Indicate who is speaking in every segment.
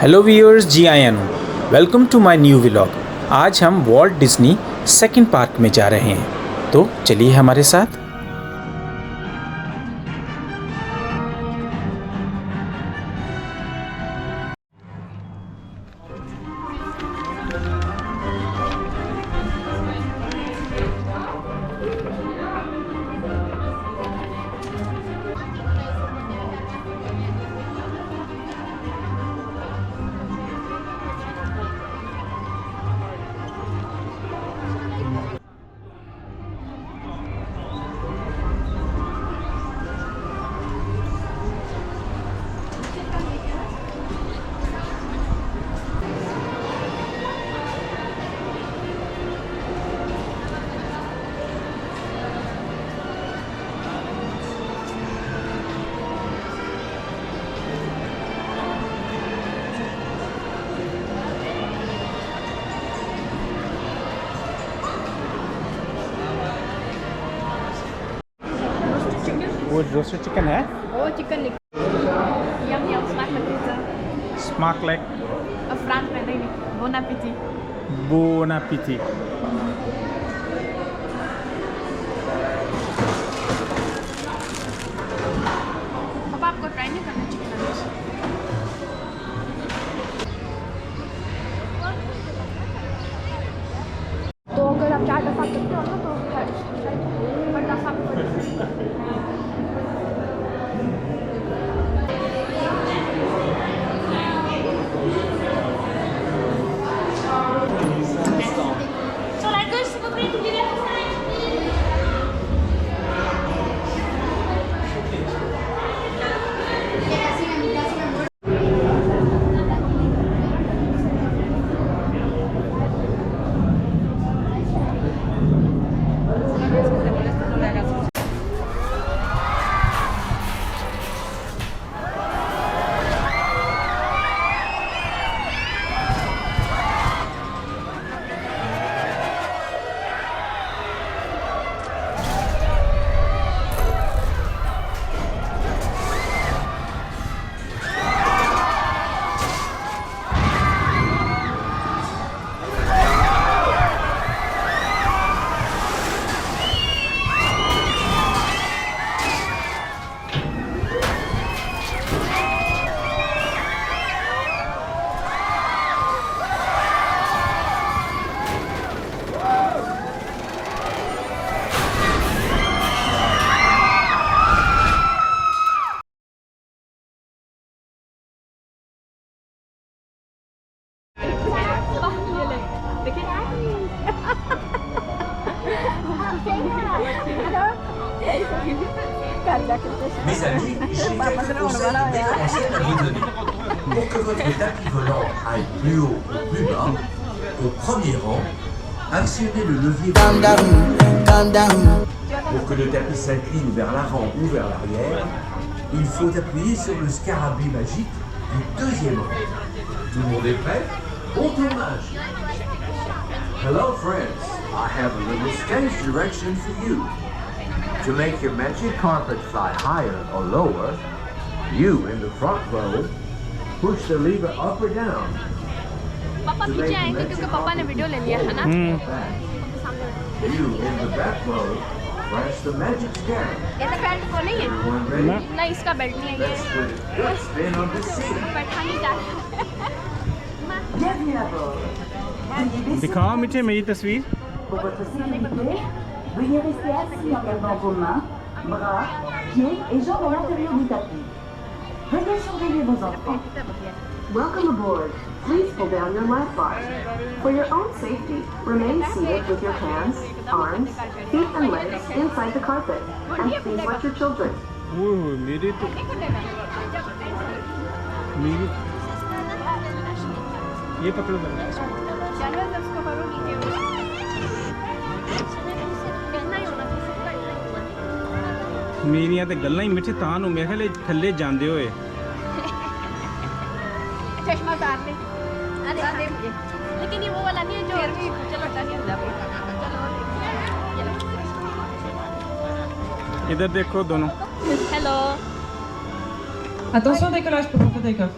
Speaker 1: Hello viewers, जी आयन welcome to my new vlog. आज हम वॉल्ट डिज्नी सेकंड पार्क में जा रहे हैं, तो चलिए हमारे साथ। वो रोस्टेड चिकन है।
Speaker 2: Oh, chicken leg. Yum yum, smack like pizza.
Speaker 1: Smart like
Speaker 2: France में नहीं, bon appétit.
Speaker 1: बोन एपेटी।
Speaker 2: पापा आपको ट्राई नहीं करना चिकन नगेट्स? तो अगर आप 4 दफा करते हो ना तो बड़ा सा
Speaker 3: Mes amis, j'ai quelques conseils pour déclencher la bonne. Pour que votre tapis volant aille plus haut ou plus bas, au premier rang, actionnez le levier Pour que le tapis s'incline vers l'avant ou vers l'arrière, il faut appuyer sur le scarabée magique du deuxième rang. Tout le monde est prêt? Bon tournage! Hello friends, I have a little stage direction for you. To make your magic carpet fly higher or lower, you in the front row push the lever up or down.
Speaker 2: पापा पीछे आएंगे क्योंकि पापा ने video ले लिया है ना।
Speaker 3: You in the back row press the magic scarab.
Speaker 2: ये तो बेल्ट को नहीं है?
Speaker 3: Everyone ready?
Speaker 2: नहीं, इसका बेल्ट नहीं है
Speaker 3: Let's
Speaker 2: ये।
Speaker 3: put a good spin on the seat.
Speaker 2: बैठा नहीं जा रहा।
Speaker 4: Bienvenue à bord. Veuillez baisser
Speaker 1: दिखाओ मुझे मेरी तस्वीर।
Speaker 4: pour votre sécurité. Veuillez rester assis en gardant vos mains, bras, pieds et jambes à l'intérieur du tapis. Veuillez surveiller vos enfants.
Speaker 5: Welcome aboard. Please pull down your lap bar. For your own safety, remain seated with your hands, arms, feet and legs inside the carpet. And please let your children.
Speaker 1: ओह मेरी तो मेरी ये पकड़ो जरा।
Speaker 2: चलो जब उसको करो नीचे कितना ही होना
Speaker 1: मेरियां ते गल्लां ही मिठे तां नु मेरे ख्याल थल्ले जांदे होए।
Speaker 2: चश्मा उतार ले। अरे लेकिन ये वो वाला नहीं है जो चलो हटा नहीं चलो
Speaker 1: इधर देखो दोनों।
Speaker 2: Hello
Speaker 6: Attention décollage pour votre take-off.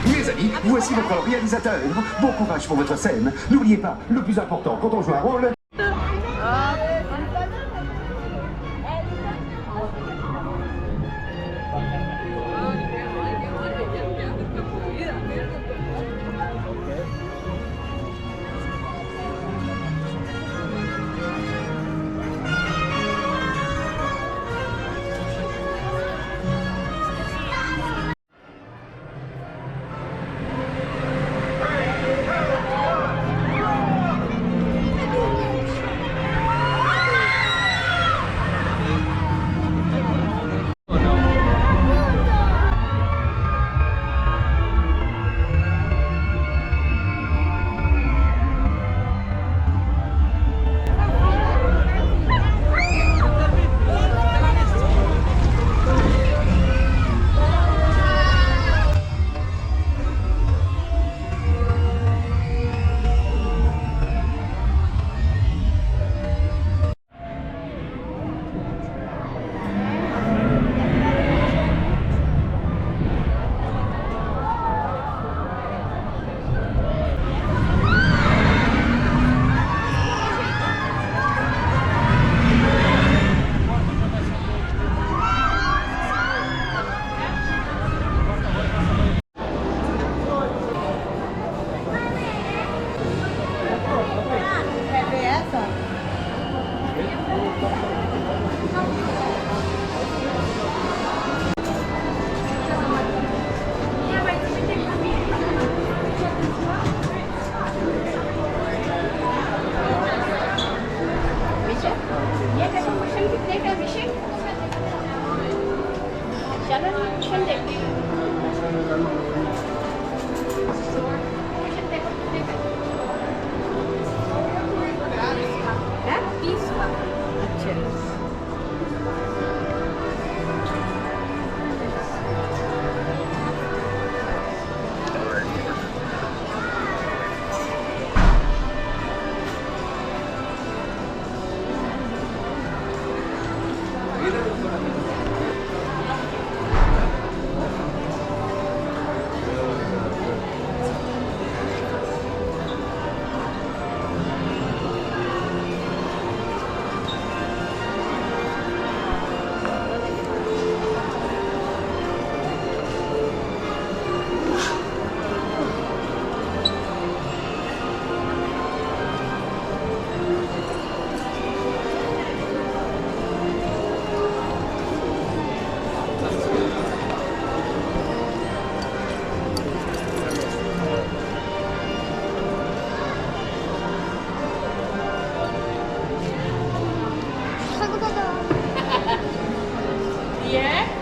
Speaker 6: Mes amis, voici votre réalisateur. Bon courage pour votre scène. N'oubliez pas, le plus important quand on joue un rôle,
Speaker 2: Yeah?